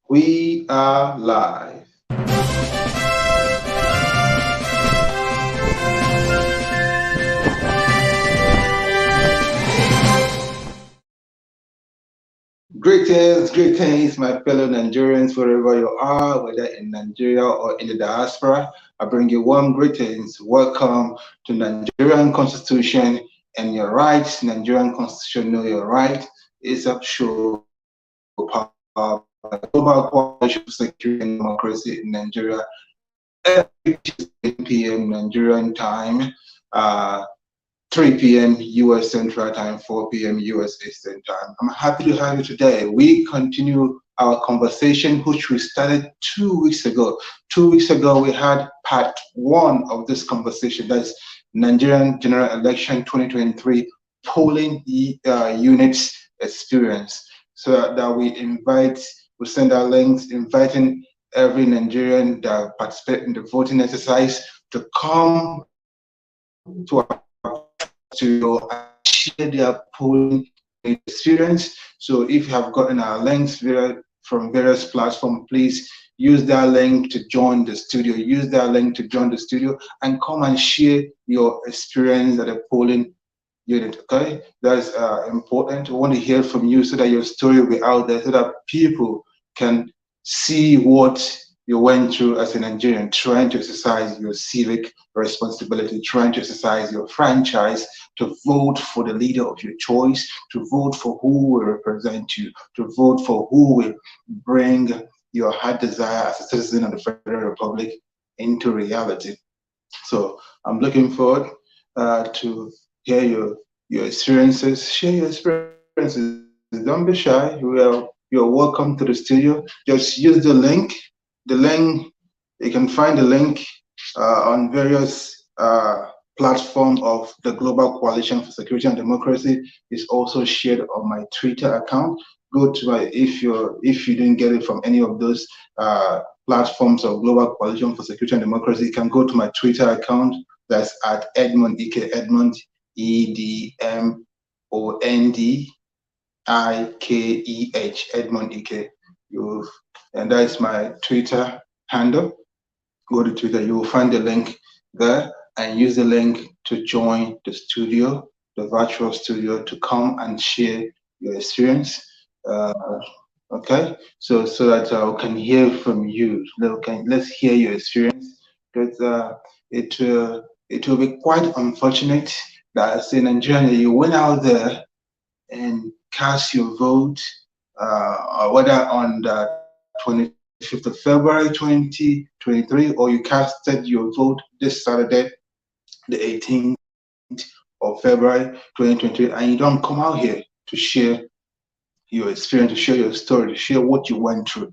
We are live. Greetings, my fellow Nigerians, wherever you are, whether in Nigeria or in the diaspora. I bring you warm greetings. Welcome to Nigerian Constitution and Your Rights. Nigerian Constitution, Know Your Right. It's a show powered by Global Coalition for Security and Democracy in Nigeria. Every Tuesday, 8 p.m. Nigerian time. Uh, 3 p.m. US Central Time, 4 p.m. US Eastern Time. I'm happy to have you today. We continue our conversation, which we started 2 weeks ago. 2 weeks ago, we had part one of this conversation. That's Nigerian General Election 2023 polling units experience. So that we send our links inviting every Nigerian that participate in the voting exercise to come to our studio and share their polling experience. So if you have gotten our links from various platforms, please use that link to join the studio. Use that link to join the studio and come and share your experience at the polling unit. Okay, that's important. We want to hear from you so that your story will be out there, so that people can see what you went through as a Nigerian, trying to exercise your civic responsibility, trying to exercise your franchise to vote for the leader of your choice, to vote for who will represent you, to vote for who will bring your heart desire as a citizen of the Federal Republic into reality. So I'm looking forward to hear your experiences. Share your experiences. Don't be shy. You're welcome to the studio. Just use the link. The link you can find the link on various platform of the Global Coalition for Security and Democracy. Is also shared on my Twitter account. Go to my if you didn't get it from any of those platforms of Global Coalition for Security and Democracy, you can go to my Twitter account. That's at Edmond Ike Edmond EDMOND Edmond Ike. You and that is my Twitter handle. Go to Twitter, you will find the link there and use the link to join the studio, the virtual studio, to come and share your experience. Uh, okay, so that we can hear from you. Let's hear your experience because it will be quite unfortunate that as a Nigerian you went out there and cast your vote, whether on the 25th of February 2023 or you casted your vote this Saturday, the 18th of February 2023, and you don't come out here to share your experience, to share your story, to share what you went through.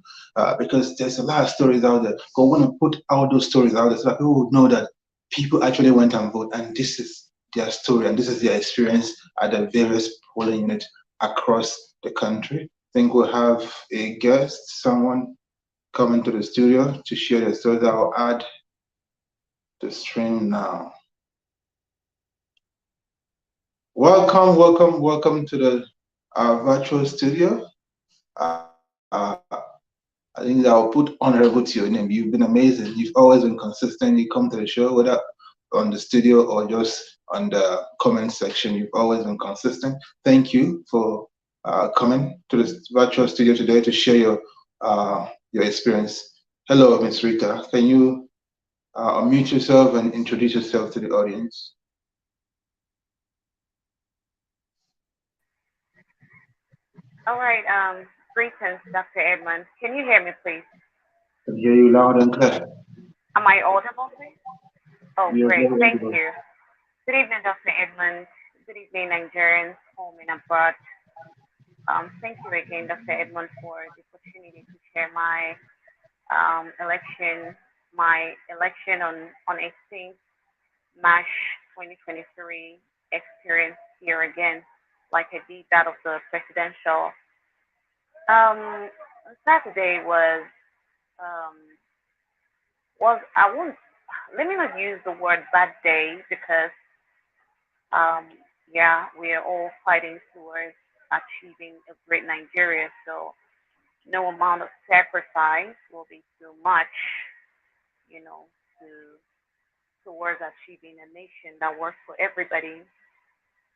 Because there's a lot of stories out there. But we want to put all those stories out there so that people would know that people actually went and voted, and this is their story and this is their experience at the various polling units across the country. I think we'll have a guest, someone coming to the studio to share their stories. I'll add the stream now. Welcome to the virtual studio. I think I'll put honorable to your name. You've been amazing. You've always been consistent. You come to the show, whether on the studio or just on the comment section. You've always been consistent. Thank you for coming to the virtual studio today to share your experience. Hello, Miss Rita. Can you unmute yourself and introduce yourself to the audience? All right. Greetings, Dr. Edmund. Can you hear me, please? I can hear you loud and clear. Am I audible, please? Oh, You're great. very Thank audible. you. Good evening, Dr. Edmund. Good evening, Nigerians, home and abroad. Thank you again, Dr. Edmund, for the opportunity to share my election on 18th March 2023 experience here again, like I did that of the presidential. Um, Saturday um, I won't, let me not use the word bad day because um yeah, we are all fighting towards achieving a great Nigeria. So No amount of sacrifice will be too much, you know, to towards achieving a nation that works for everybody.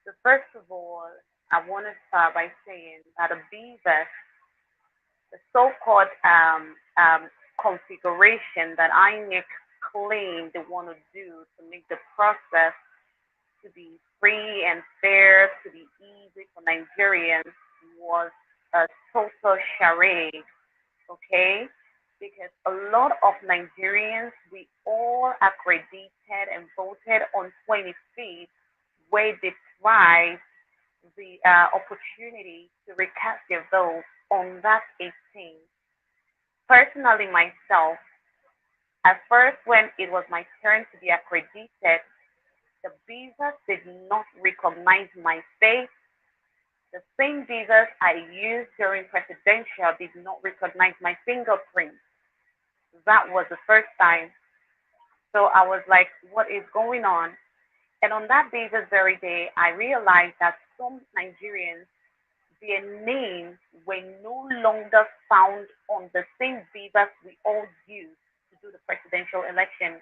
So first of all, I want to start by saying that a BVES, the so-called configuration that INEC claim they want to do to make the process to be free and fair, to be easy for Nigerians, was a total charade, okay? Because a lot of Nigerians, we all accredited and voted on 25th, where they tried the opportunity to recast their vote on that 18th. Personally, myself, at first when it was my turn to be accredited, the visas did not recognize my face. The same visas I used during presidential did not recognize my fingerprint. That was the first time. So I was like, what is going on? And on that basis very day, I realized that some Nigerians, their names were no longer found on the same visas we all used to do the presidential election.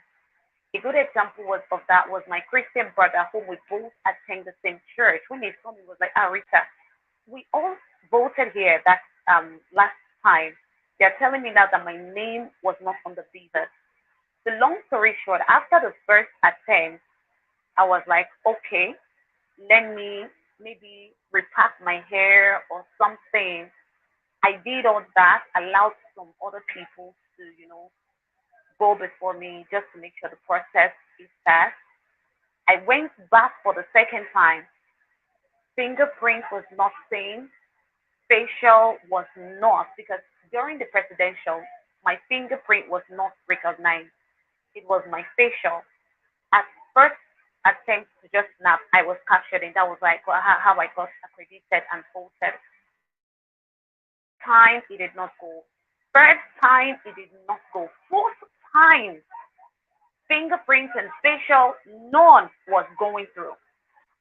A good example of that was my Christian brother, whom we both attend the same church. When he saw me, he was like, "Ah, Rita, we all voted here that last time. They're telling me now that my name was not on the visa." The long story short, after the first attempt, I was like, okay, let me maybe repack my hair or something. I did all that, allowed some other people to, go before me just to make sure the process is fast. I went back for the second time. Fingerprint was not seen. Facial was not, because during the presidential, my fingerprint was not recognized. It was my facial. At first attempt to just snap, I was captured, and that was like how I got accredited and voted. Time it did not go. Third time it did not go. Fourth time, fingerprints and facial, none was going through.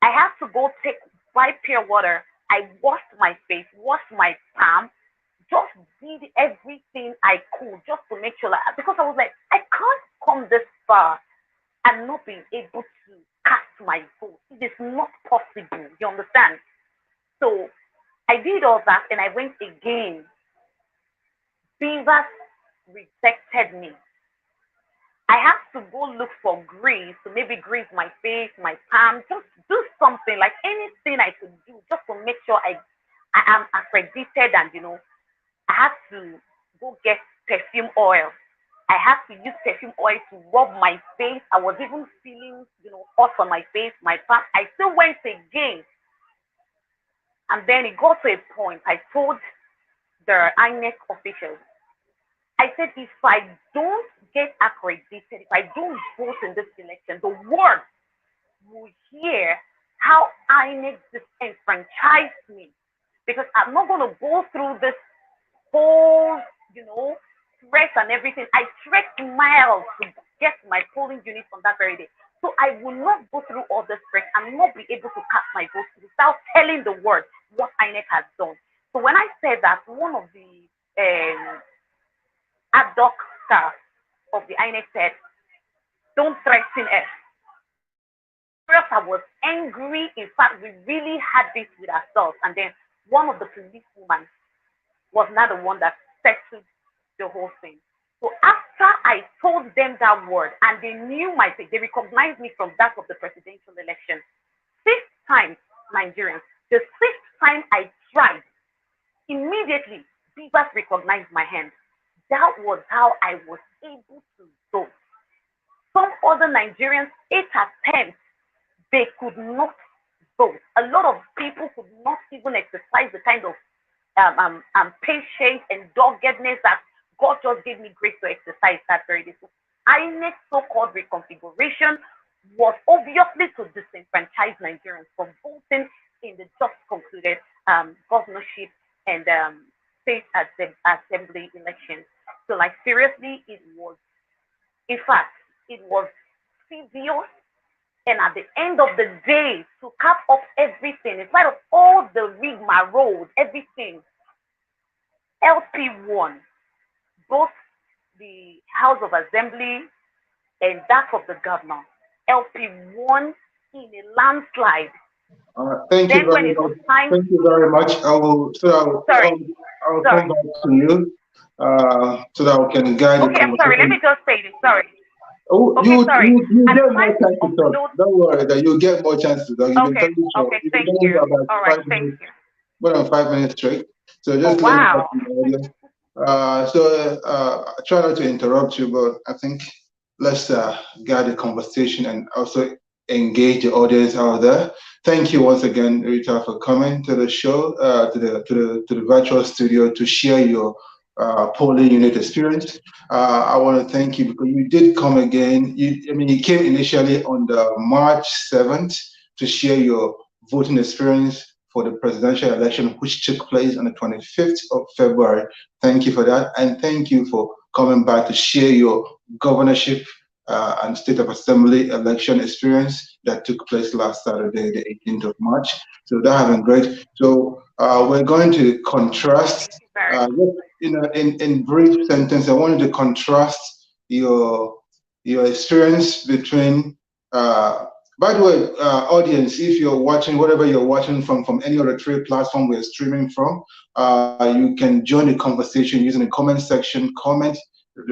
I had to go take buy pure water. I washed my face, washed my palm, just did everything I could just to make sure, like, because I was like, I can't come this far and not being able to cast my vote. It is not possible. You understand? So I did all that and I went again. Beavers rejected me. I have to go look for grease to maybe grease my face, my palm, just do something like anything I could do just to make sure I am accredited, and I have to go get perfume oil. I have to use perfume oil to rub my face. I was even feeling, hot on my face, my palm. I still went again. And then it got to a point. I told the INEC officials, I said, if I don't get accredited, if I don't vote in this election, the world will hear how INEC disenfranchised me. Because I'm not going to go through this whole, stress and everything. I trekked miles to get my polling unit on that very day. So I will not go through all this stress and not be able to cast my vote without telling the world what INEC has done. So when I said that, one of the ad hoc staff of the INEC said, don't threaten us. I was angry. In fact, we really had this with ourselves. And then one of the police women was not the one that settled the whole thing. So after I told them that word and they knew my face, they recognized me from that of the presidential election. 6 times, Nigerians, the 6th time I tried, immediately Beavers recognized my hand. That was how I was able to vote. Some other Nigerians, 8 attempts, they could not vote. A lot of people could not even exercise the kind of patience and doggedness that God just gave me grace to exercise that very day. So INEC's so-called reconfiguration was obviously to disenfranchise Nigerians from voting in the just concluded governorship and state assembly elections. So, like, seriously, it was, in fact, it was serious. And at the end of the day, to cap up everything, in spite of all the rigmarole, everything, LP won both the House of Assembly and that of the governor. LP won in a landslide. Thank you Then when very it was much. time, Thank you very much. I will. sorry, I'll sorry. come back to you so that we can guide the Okay, I'm sorry. Let me conversation. just say this. Sorry. Oh, Okay, sorry. you I'm get trying more to chance to talk. upload. Don't worry that you'll get more chance to talk. You've been Okay, talking for okay. you've been Thank talking you. for about All right, 5 minutes, thank you. more than 5 minutes straight. So Oh just let me talk wow. to the audience. I try not to interrupt you, but I think let's guide the conversation and also engage the audience out there. Thank you once again, Rita, for coming to the show, to the virtual studio to share your polling unit experience. I want to thank you because you did come again. You came initially on the March 7th to share your voting experience for the presidential election, which took place on the 25th of February. Thank you for that. And thank you for coming back to share your governorship and State of Assembly election experience that took place last Saturday, the 18th of March. So that has been great. So we're going to contrast, Thank you very much. in brief sentence, I wanted to contrast your experience between by the way, audience, if you're watching, whatever you're watching from any of the three platforms we're streaming from, you can join the conversation using the comment section, comment,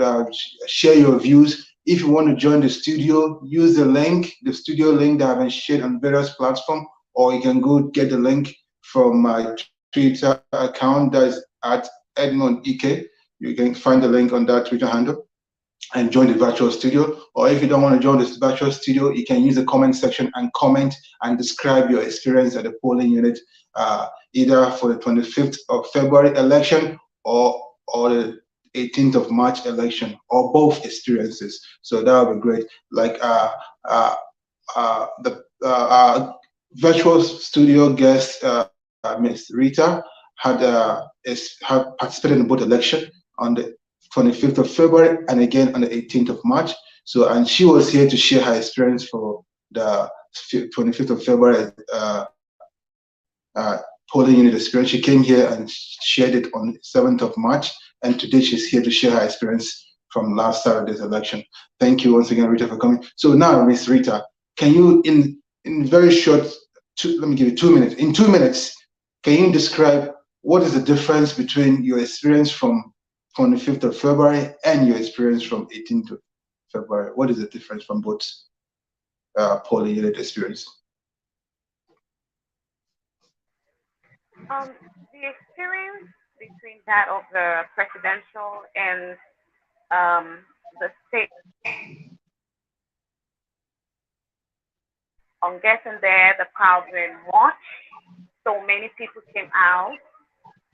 uh, share your views. If you want to join the studio, use the studio link that I've been shared on various platforms, or you can go get the link from my Twitter account that's at Edmond Ike. You can find the link on that Twitter handle and join the virtual studio. Or if you don't want to join this virtual studio, you can use the comment section and comment and describe your experience at the polling unit, either for the 25th of February election or the 18th of March election, or both experiences. So that would be great. Like the virtual studio guest, Ms. Rita, had participated in both election on the 25th of February and again on the 18th of March. So, and she was here to share her experience for the 25th of February polling unit experience. She came here and shared it on 7th of March, and today she's here to share her experience from last Saturday's election. Thank you once again, Rita, for coming. So now, Miss Rita, can you, in very short, let me give you 2 minutes. In 2 minutes, can you describe what is the difference between your experience from 25th of February and your experience from 18th of February? What is the difference from both polling unit experience? The experience between that of the presidential and the state, on getting there, the crowd were much. So many people came out.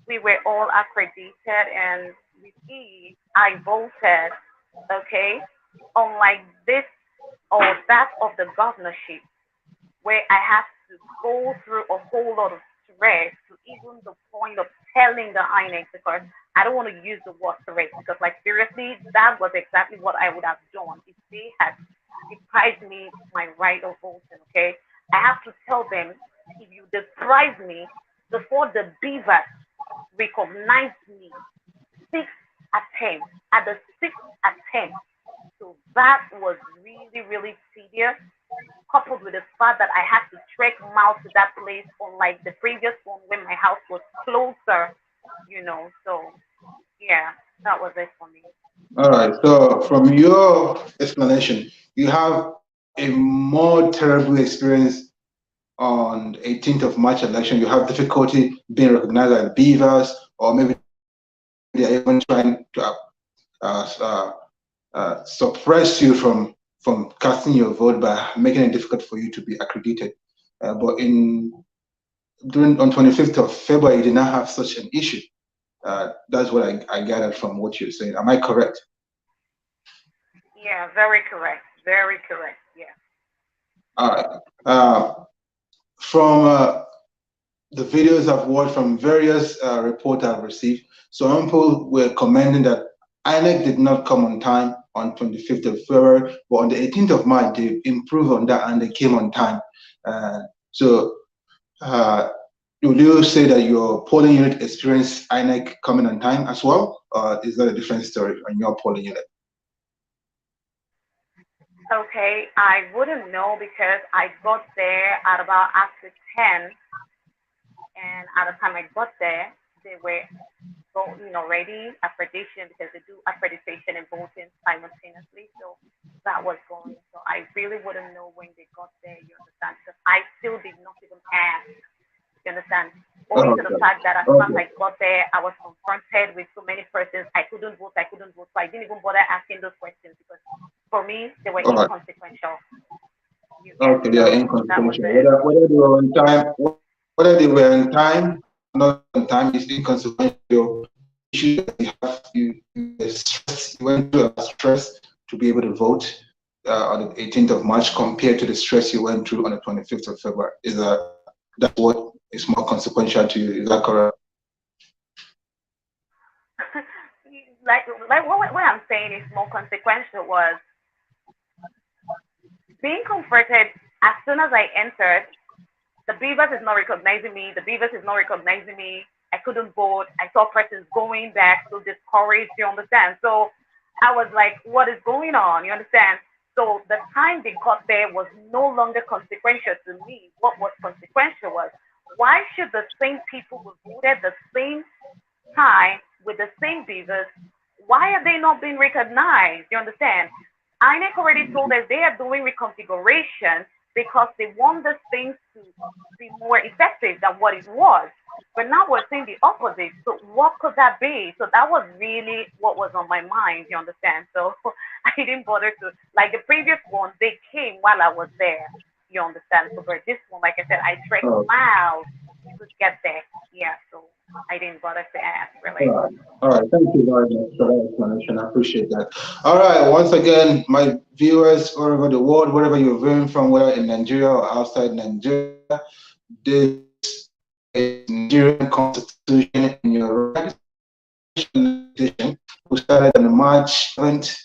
We were all accredited, and with ease, I voted. Okay, unlike this or that of the governorship, where I have to go through a whole lot of stress to even the point of telling the INEC, because I don't want to use the word stress, because like seriously, that was exactly what I would have done if they had deprived me my right of voting. Okay, I have to tell them, if you deprive me before the beaver recognized me, six attempts at the sixth attempt. So that was really, really tedious, coupled with the fact that I had to trek miles to that place, unlike the previous one when my house was closer, you know. So yeah, that was it for me. All right. So from your explanation, you have a more terrible experience on the 18th of March election. You have difficulty being recognized as beavers, or maybe they're even trying to suppress you from casting your vote by making it difficult for you to be accredited. But on 25th of February, you did not have such an issue. That's what I gathered from what you're saying. Am I correct? Yeah, very correct. Very correct. Yeah. All right. From the videos I've watched from various reports I've received, some people were commenting that INEC did not come on time on 25th of February, but on the 18th of March, they improved on that and they came on time. So uh, would you say that your polling unit experienced INEC coming on time as well, or is that a different story on your polling unit? Okay, I wouldn't know because I got there at about after 10, and at the time I got there, they were voting already, accreditation, because they do accreditation and voting simultaneously. So that was going. So I really wouldn't know when they got there, you understand? Because I still did not even ask, you understand? Owing to the Okay. fact that as soon as Okay. I got there, I was confronted with so many persons. I couldn't vote, I couldn't vote. So I didn't even bother asking those questions because for me, they were All right. inconsequential. You get Okay, they are so that was inconsequential. it. Whether they were on time, whether they were on time, not on time is inconsequential. Issue that you have, you went through a stress to be able to vote on the 18th of March compared to the stress you went through on the 25th of February. Is that's what is more consequential to you? Is that correct? Like what I'm saying is more consequential was being converted as soon as I entered. The Beavers is not recognizing me. The Beavers is not recognizing me. I couldn't vote. I saw persons going back, so discouraged. You understand? So I was like, what is going on? You understand? So the time they got there was no longer consequential to me. What was consequential was why should the same people who voted the same time with the same Beavers, why are they not being recognized? You understand? INEC already told us they are doing reconfiguration because they want these things to be more effective than what it was. But now we're seeing the opposite. So what could that be? So that was really what was on my mind, you understand? So I didn't bother to, like the previous one, they came while I was there, you understand? So for this one, like I said, I trekked Oh, miles to get there. Yeah, so I didn't bother to ask all really. right. All right. Thank you very much for that explanation. I appreciate that. All right. Once again, my viewers all over the world, wherever you're viewing from, whether in Nigeria or outside Nigeria, this is Nigerian Constitution in your right edition. We started on March 7th.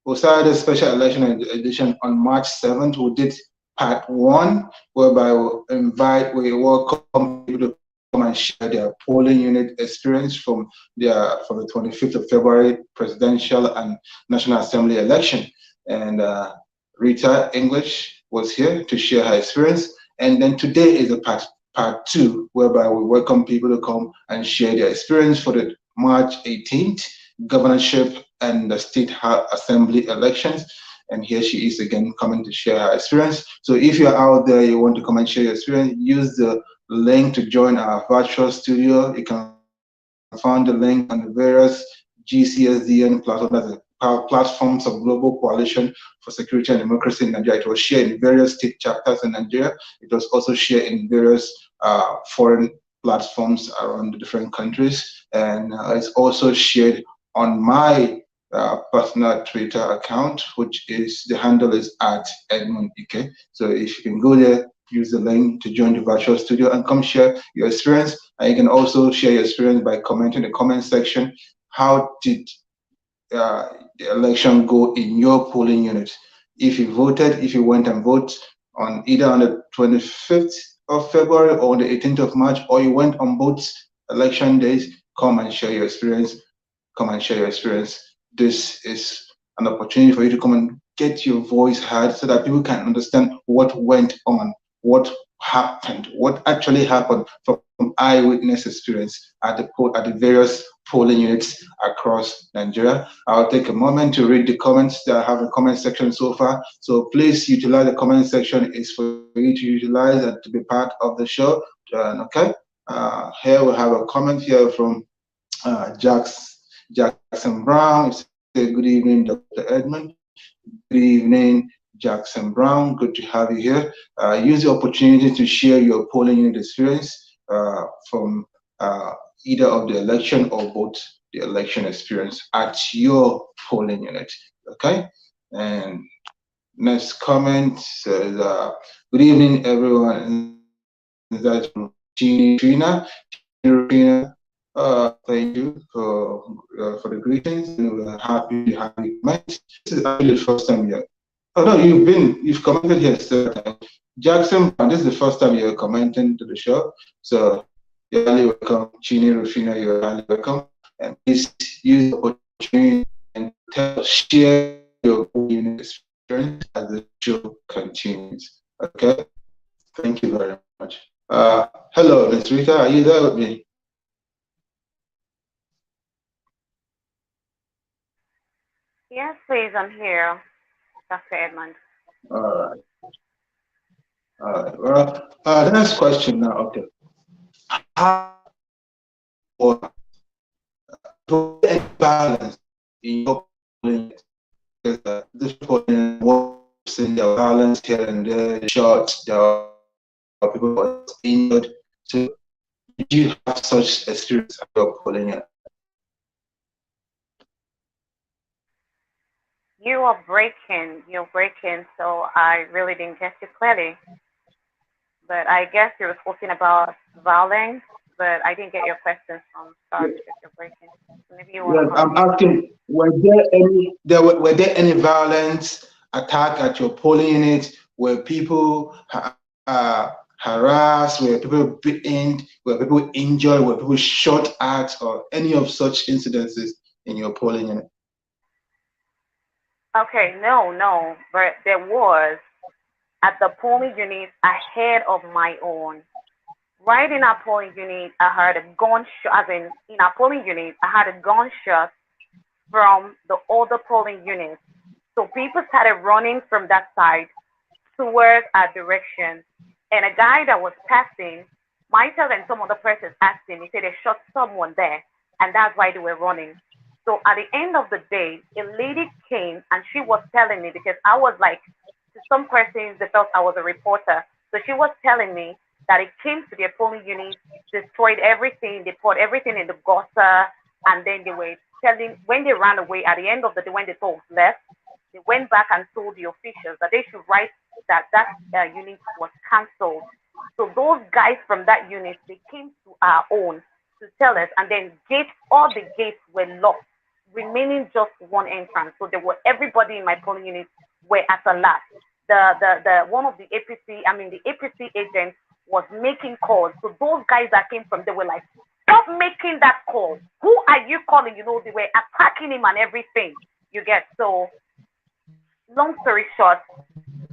We started a special election edition on March 7th. We did part one, whereby we welcome people to come and share their polling unit experience from the 25th of February presidential and National Assembly election. And Rita English was here to share her experience. And then today is a part two, whereby we welcome people to come and share their experience for the March 18th governorship and the state assembly elections. And here she is again coming to share her experience. So if you're out there, you want to come and share your experience, use the link to join our virtual studio. You can find the link on the various GCSDN platforms of Global Coalition for Security and Democracy in Nigeria. It was shared in various state chapters in Nigeria. It was also shared in various foreign platforms around the different countries. And it's also shared on my personal Twitter account, which is the handle is at Edmund Ike. So if you can go there, use the link to join the virtual studio and come share your experience. And you can also share your experience by commenting in the comment section. How did the election go in your polling unit? If you voted, if you went and voted on either on the 25th of February or the 18th of March, or you went on both election days, come and share your experience. Come and share your experience. This is an opportunity for you to come and get your voice heard so that people can understand what went on, what happened, what actually happened from eyewitness experience at the various polling units across Nigeria. I'll take a moment to read the comments that I have in the comment section so far. So please utilize the comment section. It's for you to utilize and to be part of the show. Okay. Here we have a comment here from Jackson Brown. Good evening, Dr. Edmund. Good evening, Jackson Brown. Good to have you here. Use the opportunity to share your polling unit experience from either of the election or both the election experience at your polling unit. Okay. And next comment says, "Good evening, everyone." That's from Trina. Thank you for the greetings, and we're happy to have you comment. This is actually the first time you're. Oh no, you've commented here. So, Jackson, this is the first time you're commenting to the show. So You're highly welcome. Chini Rufina, you're highly welcome. And please use the opportunity and share your experience as the show continues. Okay? Thank you very much. Hello, Ms. Rita, are you there with me? Yes, please, I'm here, Dr. Edmund. All right. All right. Well, the next question now. Okay. How or any balance in your polling? Because this polling was in the balance here and there, short, there are people who are injured. So, did you have such experience of your polling? You're breaking, so I really didn't get you clearly. But I guess you were talking about violence, but I didn't get your question from start because you're breaking. So maybe you want to Yes, I'm continue. asking, were there any violence attack at your polling unit? Were people harassed? Were people beaten? Were people injured? Were people shot at? Or any of such incidences in your polling unit? Okay, no, but there was at the polling unit ahead of my own. Right in our polling unit, I heard a gunshot. As in our polling unit, I had a gunshot from the other polling unit. So people started running from that side towards our direction. And a guy that was passing, myself and some other persons asked him, he said they shot someone there, and that's why they were running. So at the end of the day, a lady came and she was telling me because I was like, to some persons, they felt I was a reporter. So she was telling me that it came to their polling unit, destroyed everything, they put everything in the gutter, and then they were telling, when they ran away, at the end of the day, when they told left, they went back and told the officials that they should write that unit was cancelled. So those guys from that unit, they came to our own to tell us, and then all the gates were locked, remaining just one entrance. So there were everybody in my polling unit were at a last. The one of the APC, I mean the APC agent was making calls. So those guys that came from, they were like, stop making that call. Who are you calling? You know, they were attacking him and everything. You get so long story short,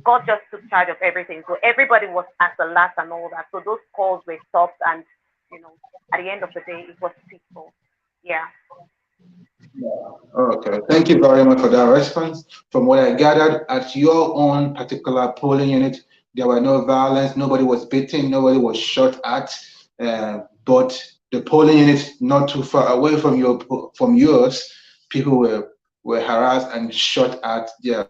God just took charge of everything. So everybody was at the last and all that. So those calls were stopped, and you know, at the end of the day, it was peaceful. Yeah. Okay, thank you very much for that response. From what I gathered, at your own particular polling unit, there were no violence, nobody was beaten, nobody was shot at, but the polling unit not too far away from yours, people were harassed and shot at. Their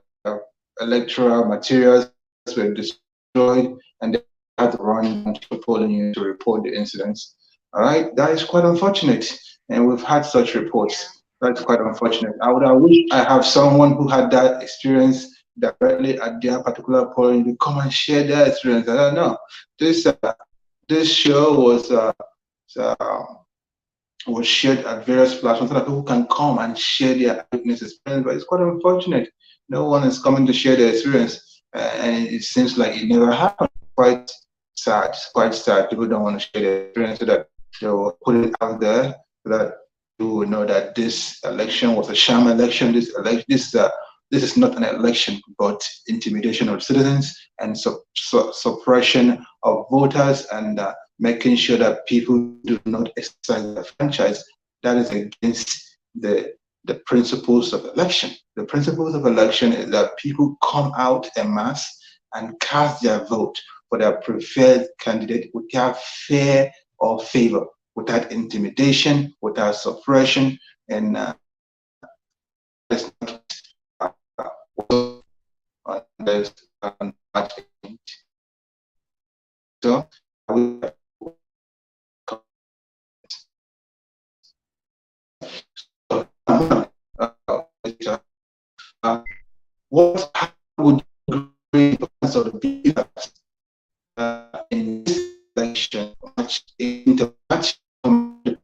electoral materials were destroyed, and they had to run to the polling unit to report the incidents. All right, that is quite unfortunate, and we've had such Yeah. reports. That's quite unfortunate. I wish I have someone who had that experience directly at their particular point to come and share their experience. I don't know. This this show uh, was shared at various platforms so that people can come and share their witness experience. But it's quite unfortunate. No one is coming to share their experience, and it seems like it never happened. Quite sad. It's quite sad. People don't want to share their experience so that they will put it out there so that people will know that this election was a sham election. This is not an election, but intimidation of citizens and suppression of voters and making sure that people do not exercise their franchise. That is against the principles of election. The principles of election is that people come out en masse and cast their vote for their preferred candidate without fear or favor, without intimidation, without suppression, and there's so what would you agree sort of be in this election much into much on the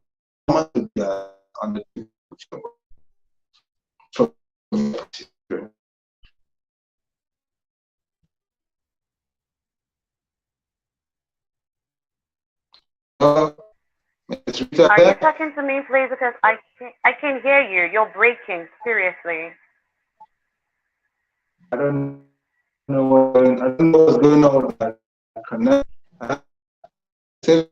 from Miss Rita Are you there? talking to me, please? Because I can't hear you. You're breaking. Seriously. I don't know what's going on with that connect. I said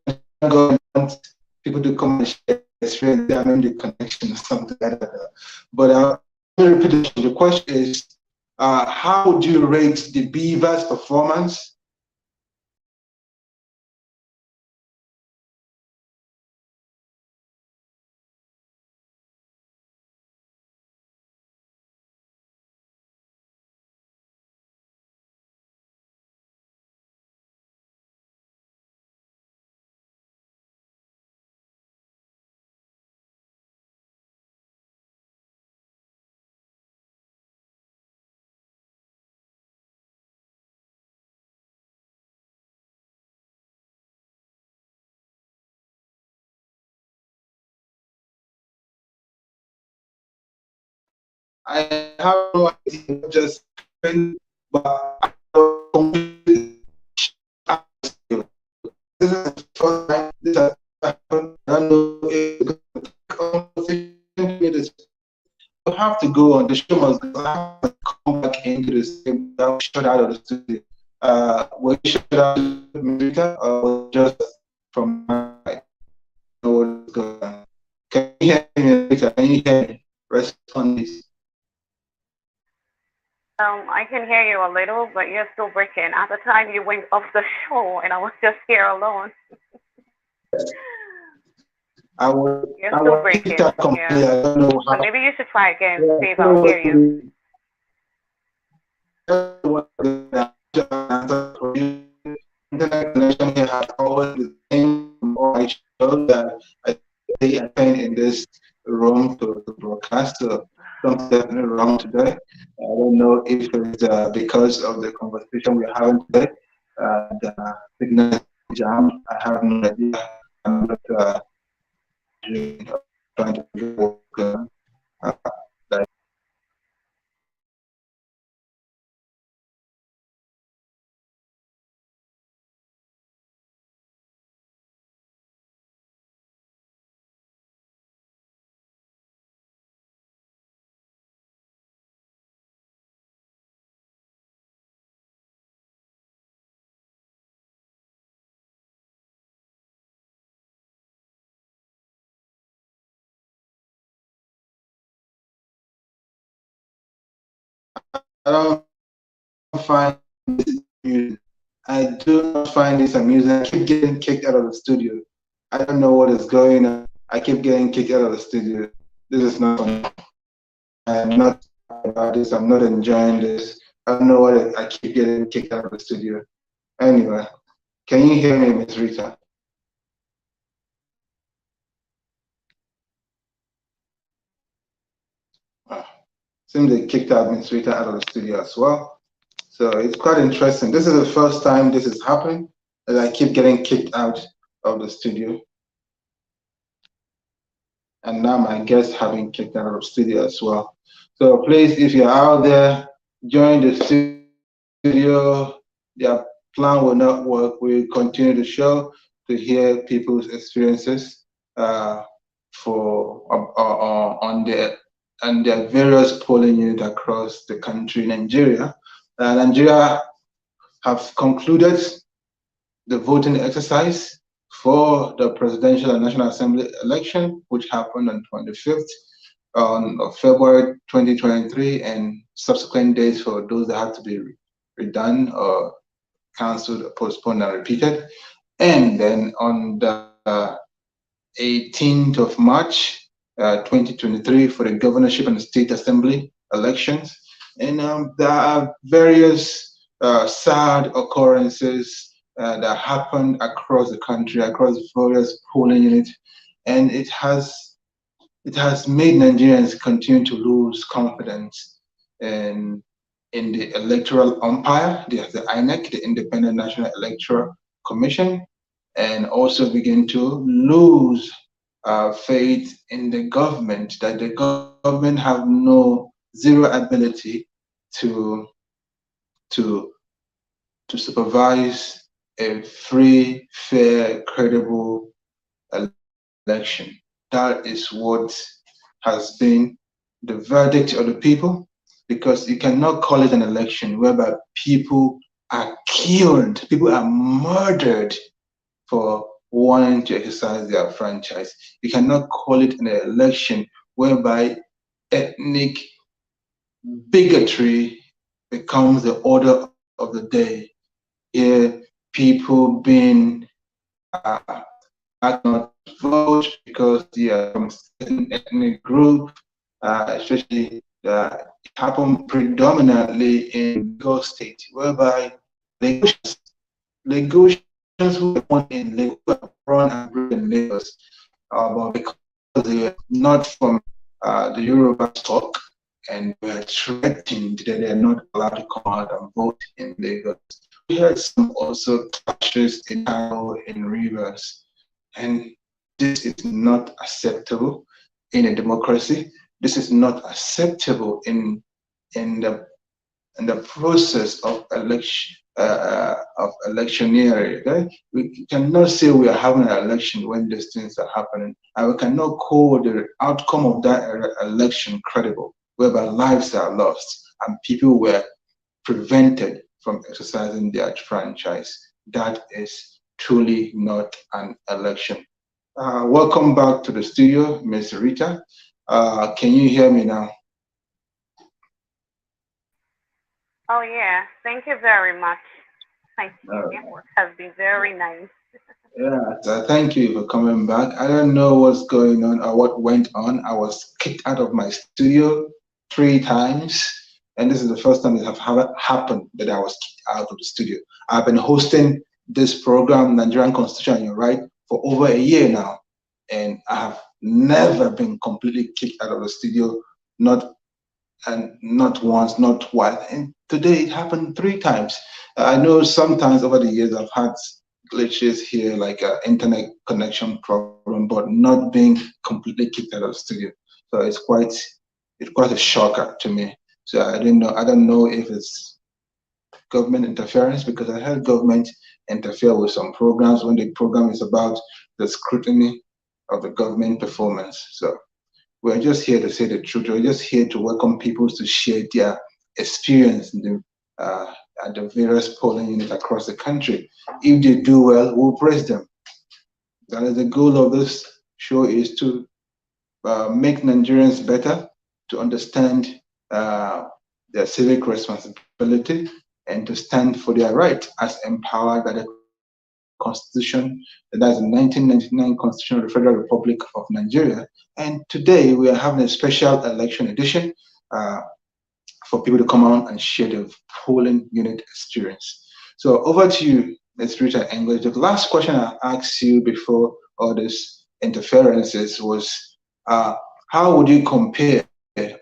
people to come and share experience. They are in the connection or something like that. But let me repeat the question is, how would you rate the Beavers' performance? I have no idea, just but this is the first time this has happened. I don't know if it's you have to go on the show must come back into the same shut out of the studio. Were you shut out of America or just from my know what's going on? Can you hear me, America? Can you hear me? Respond this. I can hear you a little, but you're still breaking. At the time you went off the show, and I was just here alone. You're I still was kicked breaking. out completely. Yeah. I don't know So how. maybe you should try again. Yeah, See if I don't I'll know hear what you. to do. Internet connection here has always the same. I show that I attend in this room to broadcast. So something definitely wrong today. I don't know if it's because of the conversation we're having today. The signal is jammed. I have no idea. I'm not trying to work. Like, I don't find this amusing. I do not find this amusing. I keep getting kicked out of the studio. I don't know what is going on. I keep getting kicked out of the studio. This is not fun. I'm not happy about this. I'm not enjoying this. I don't know what I keep getting kicked out of the studio. Anyway, can you hear me, Miss Rita? Ah, seems they kicked out Miss Rita out of the studio as well. So it's quite interesting. This is the first time this is happening, that I keep getting kicked out of the studio. And now my guests have been kicked out of the studio as well. So please, if you're out there, join the studio. Their plan will not work. We'll continue the show to hear people's experiences for on their various polling units across the country, Nigeria. Nigeria have concluded the voting exercise for the presidential and national assembly election, which happened on 25th of February 2023, and subsequent days for those that had to be redone or cancelled, postponed, and repeated. And then on the 18th of March 2023 for the governorship and state assembly elections. And there are various sad occurrences that happened across the country, across various polling units, and it has made Nigerians continue to lose confidence in the electoral umpire, the INEC, the Independent National Electoral Commission, and also begin to lose faith in the government, that the government have zero ability to to to supervise a free, fair, credible election. That is what has been the verdict of the people, because you cannot call it an election whereby people are killed, people are murdered for wanting to exercise their franchise. You cannot call it an election whereby ethnic bigotry becomes the order of the day. Here, people being not vote because they are from certain ethnic group, especially it happened predominantly in Lagos State, whereby Lagosians who were born in Lagos were born and bred in Lagos, but because they are not from the Yoruba stock and were threatened that they are not allowed to come out and vote in Lagos. We had some also clashes in Kano, in Rivers, and this is not acceptable in a democracy. This is not acceptable in the process of electioneering. Okay? We cannot say we are having an election when these things are happening, and we cannot call the outcome of that election credible, whereby lives are lost and people were prevented from exercising their franchise. That is truly not an election. Welcome back to the studio, Ms. Rita. Can you hear me now? Oh yeah, thank you very much. Thank you. Network has been very nice. Yeah, so thank you for coming back. I don't know what's going on or what went on. I was kicked out of my studio 3 times, and this is the first time it have happened that I was kicked out of the studio. I've been hosting this program, Nigerian Constitution and Your Right, for over a year now, and I have never been completely kicked out of the studio, not once, not twice. And today it happened 3 times. I know sometimes over the years I've had glitches here, like an internet connection problem, but not being completely kicked out of the studio. So it's quite a shocker to me. So I don't know if it's government interference, because I heard government interfere with some programs when the program is about the scrutiny of the government performance. So we're just here to say the truth. We're just here to welcome people to share their experience at the various polling units across the country. If they do well, we'll praise them. That is the goal of this show, is to make Nigerians better, to understand their civic responsibility, and to stand for their right as empowered by the Constitution, that's the 1999 Constitution of the Federal Republic of Nigeria. And today we are having a special election edition for people to come out and share their polling unit experience. So over to you, Ms. Rita English. The last question I asked you before all this interferences was, how would you compare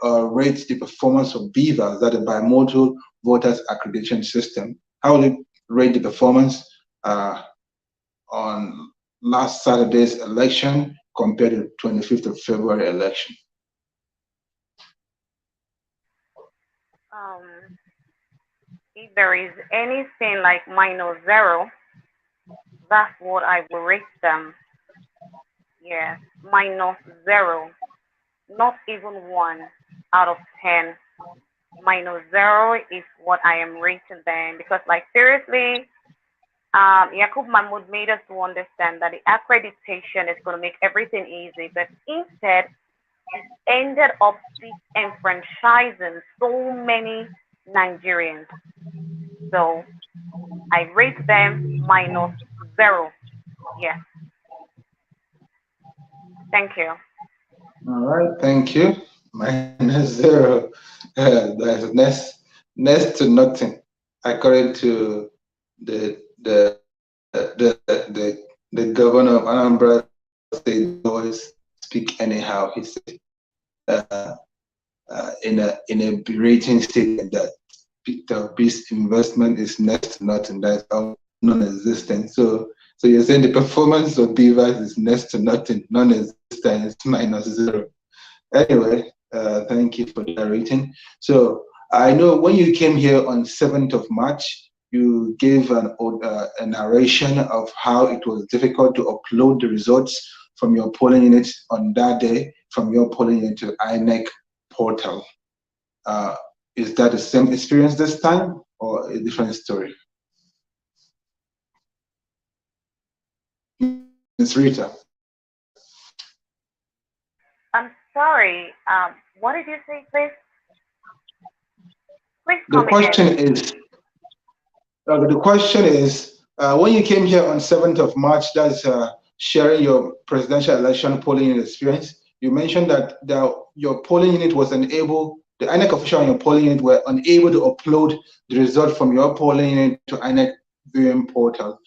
or rate the performance of BVAS, that is bimodal voters accreditation system? How would you rate the performance on last Saturday's election compared to 25th of February election? If there is anything like -0, that's what I will rate them. Yeah, -0, not even 1 out of 10. -0 is what I am rating them, because, like, seriously, Yakub Mahmoud made us to understand that the accreditation is going to make everything easy, but instead, it ended up disenfranchising so many Nigerians. So I rate them -0. Yes. Thank you. All right, thank you. -0. That's next to nothing, according to the the governor of Anambra State. Always speak anyhow. He said in a berating statement that Peter Obi's investment is next to nothing. That's all non-existent. So you're saying the performance of BVAS is next to nothing, non-existent, it's -0. Anyway, thank you for that rating. So I know when you came here on 7th of March, you gave a narration of how it was difficult to upload the results from your polling unit on that day from your polling unit to INEC portal. Is that the same experience this time or a different story? Ms. Rita. I'm sorry. What did you say, please? Please The come question again. is, when you came here on 7th of March, that's sharing your presidential election polling unit experience, you mentioned that your polling unit was unable, the INEC official on your polling unit were unable to upload the result from your polling unit to INEC viewing portal.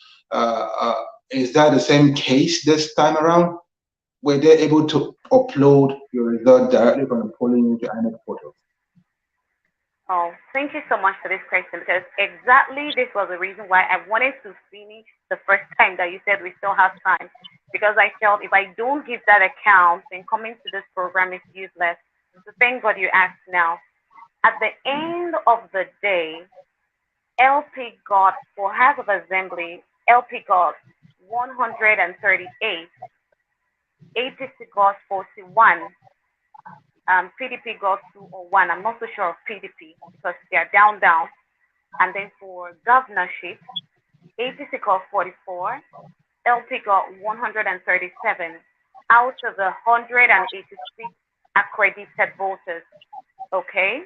Is that the same case this time around? Were they able to upload your result directly from the polling unit to INEC portal? Oh, thank you so much for this question, because exactly this was the reason why I wanted to finish the first time that you said we still have time, because I felt if I don't give that account, then coming to this program is useless. So thank God you asked now. At the end of the day, LP got, for House of Assembly, LP got 138, APC got 41, PDP got 201. I'm not so sure of PDP because they are down. And then for governorship, APC got 44, LP got 137 out of the 186 accredited voters. Okay?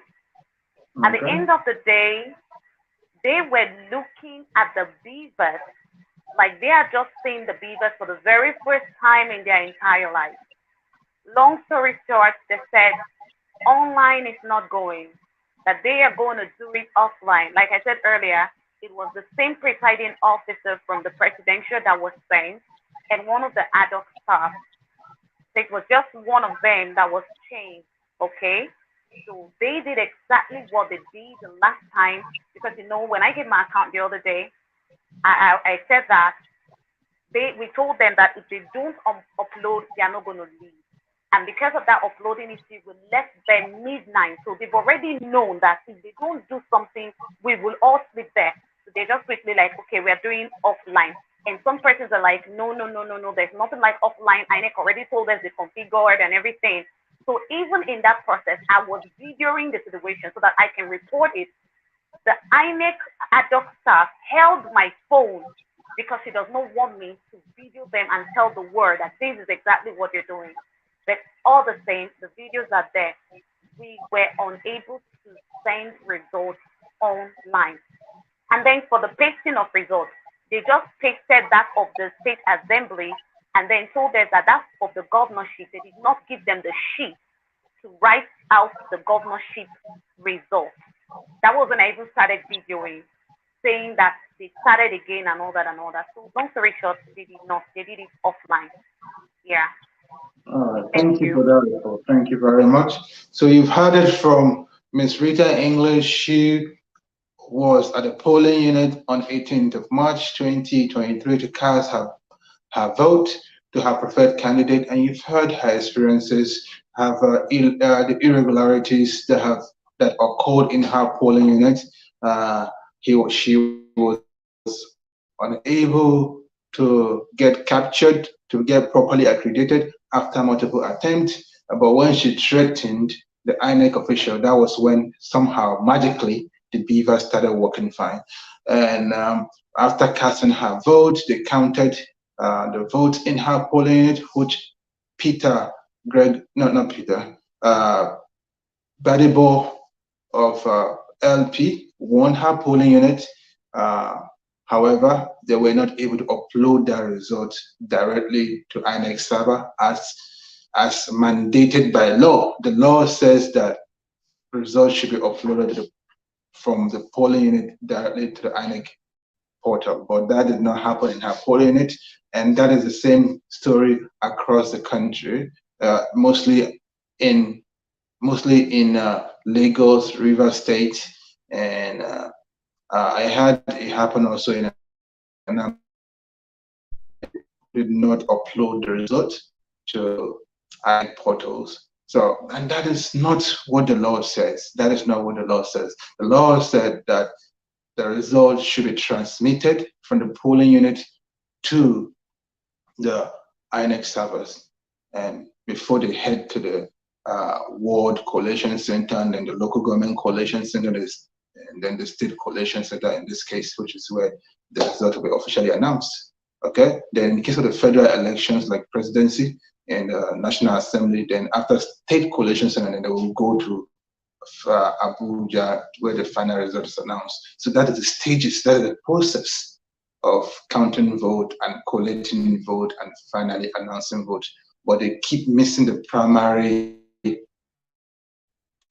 At the end of the day, they were looking at the beavers like they are just seeing the beavers for the very first time in their entire life. Long story short, they said online is not going, that they are going to do it offline. Like I said earlier, it was the same presiding officer from the presidential that was sent and one of the ad hoc staff. So it was just one of them that was changed, okay? So they did exactly what they did the last time, because when I gave my account the other day, I said that we told them that if they don't upload, they are not going to leave. And because of that uploading issue, we left them midnight. So they've already known that if they don't do something, we will all sleep there. So they just quickly like, okay, we are doing offline. And some persons are like, no, there's nothing like offline. INEC already told us they configured and everything. So even in that process, I was videoing the situation so that I can report it. The INEC ad hoc staff held my phone because he does not want me to video them and tell the world that this is exactly what you're doing. But all the same, the videos are there. We were unable to send results online. And then for the pasting of results, they just pasted that of the state assembly and then told us that that's of the governorship. They did not give them the sheet to write out the governorship results. That was when I even started videoing, saying that they started again and all that. So long story short, they did not. They did it offline. Yeah. All right. Thank you for that report. Thank you very much. So you've heard it from Ms. Rita English. She was at the polling unit on 18th of March 2023 to cast her vote to her preferred candidate, and you've heard her experiences, the irregularities that occurred in her polling unit. She was unable to get captured, to get properly accredited after multiple attempts. But when she threatened the INEC official, that was when somehow magically the beaver started working fine. And after casting her vote, they counted the votes in her polling unit, which Badibo of LP won her polling unit. However, they were not able to upload their results directly to INEC server as mandated by law. The law says that results should be uploaded from the polling unit directly to the INEC portal, but that did not happen in her polling unit, and that is the same story across the country, mostly in Lagos, Rivers State, and I had it happen also in Anambra. Did not upload the results to INEC portals. So, and that is not what the law says. That is not what the law says. The law said that the results should be transmitted from the polling unit to the INEC servers, and before they head to the Ward Collation Center, and then the local government collation center, and then the state collation center in this case, which is where the result will be officially announced. Okay. Then in case of the federal elections like presidency and National Assembly, then after state collation center, then they will go to Abuja, where the final result is announced. So that is the stages, that is the process of counting vote and collating vote and finally announcing vote. But they keep missing the primary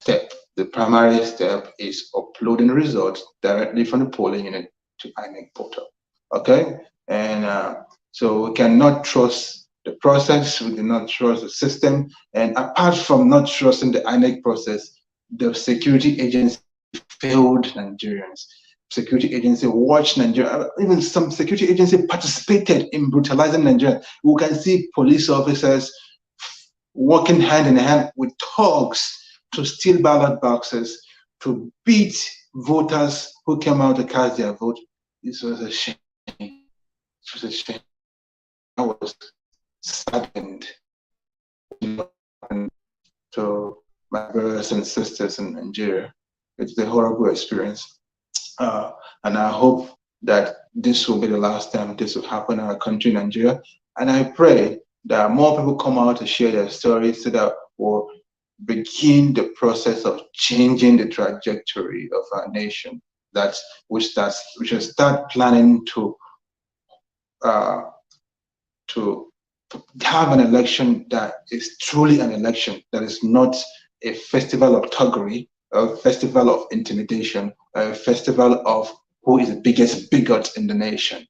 step. The primary step is uploading results directly from the polling unit to INEC portal. Okay, and so we cannot trust the process. We do not trust the system. And apart from not trusting the INEC process, the security agency failed Nigerians. Security agency watched Nigeria. Even some security agency participated in brutalizing Nigeria. We can see police officers working hand in hand with thugs to steal ballot boxes, to beat voters who came out to cast their vote. This was a shame. It was a shame. I was saddened to my brothers and sisters in Nigeria. It's a horrible experience. And I hope that this will be the last time this will happen in our country, Nigeria. And I pray that more people come out to share their stories so that we'll begin the process of changing the trajectory of our nation. We should start planning to have an election that is truly an election, that is not a festival of thuggery, a festival of intimidation, a festival of who is the biggest bigot in the nation.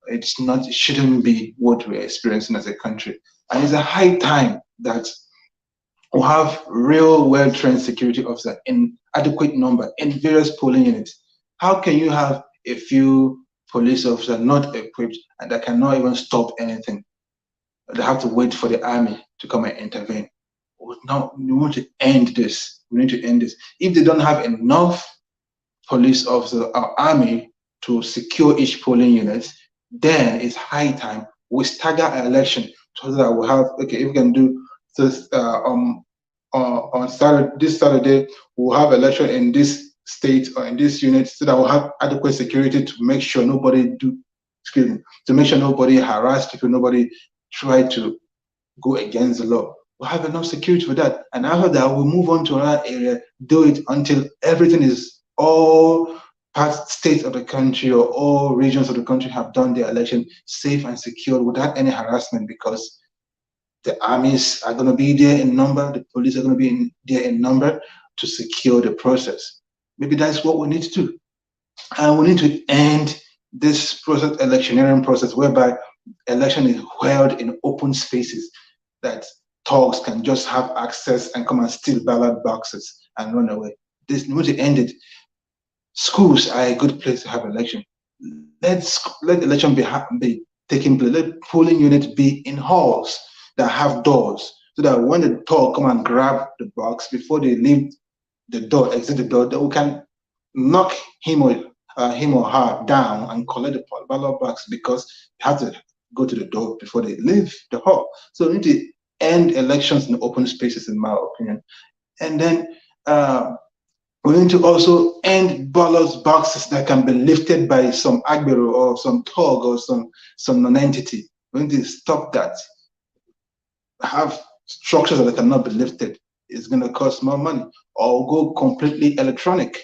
It shouldn't be what we're experiencing as a country. And it's a high time that we have real well-trained security officers in adequate number in various polling units. How can you have a few police officers not equipped and that cannot even stop anything? They have to wait for the army to come and intervene. Now, we want to end this. We need to end this. If they don't have enough police officers or army to secure each polling unit, then it's high time we stagger our election so that we'll have, okay, if we can do this on Saturday, this Saturday, we'll have election in this state or in this unit so that we'll have adequate security to make sure nobody harass people, nobody try to go against the law. We'll have enough security for that. And after that, we'll move on to another area, do it until everything is all past states of the country or all regions of the country have done their election safe and secure without any harassment, because the armies are going to be there in number, the police are going to be there in number to secure the process. Maybe that's what we need to do. And we need to end this process, electioneering process, whereby election is held in open spaces that thugs can just have access and come and steal ballot boxes and run away. This needs to end it. Schools are a good place to have election. Let election be taking place. Let polling units be in halls that have doors, so that when the thug come and grab the box before they leave the door, exit the door, that we can knock him or her down and collect the ballot box, because they have to go to the door before they leave the hall. So we need to end elections in open spaces, in my opinion. And then we need to also end ballot boxes that can be lifted by some agbero or some thug or some non-entity. We need to stop that. Have structures that cannot be lifted. It's going to cost more money. Or go completely electronic.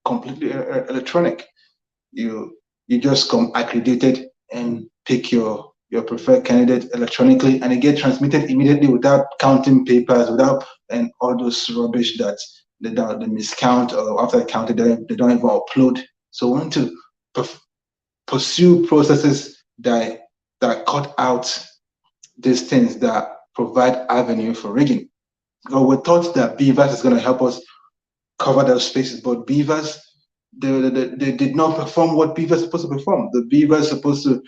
Completely electronic. You just come accredited and pick your preferred candidate electronically, and it gets transmitted immediately without counting papers, without and all those rubbish that they miscount, or after counted they don't even upload. So we want to pursue processes that cut out these things that provide avenue for rigging. Because we thought that BVAS is going to help us cover those spaces, but BVAS, they did not perform what BVAS is supposed to perform. The BVAS is supposed to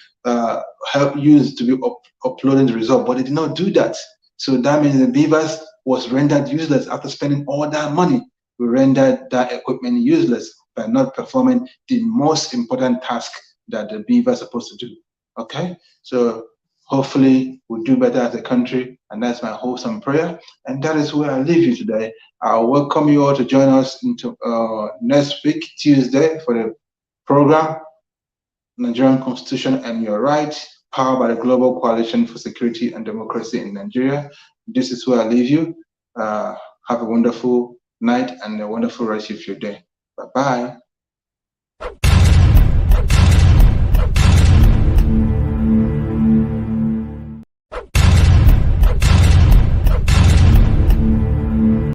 help users to be uploading the result, but they did not do that. So that means the BVAS was rendered useless after spending all that money. We rendered that equipment useless by not performing the most important task that the BVAS is supposed to do. Okay, so Hopefully, we'll do better as a country, and that's my hopes and prayer. And that is where I leave you today. I'll welcome you all to join us into next week, Tuesday, for the program Nigerian Constitution and Your Rights, powered by the Global Coalition for Security and Democracy in Nigeria. This is where I leave you. Have a wonderful night and a wonderful rest of your day. Bye-bye.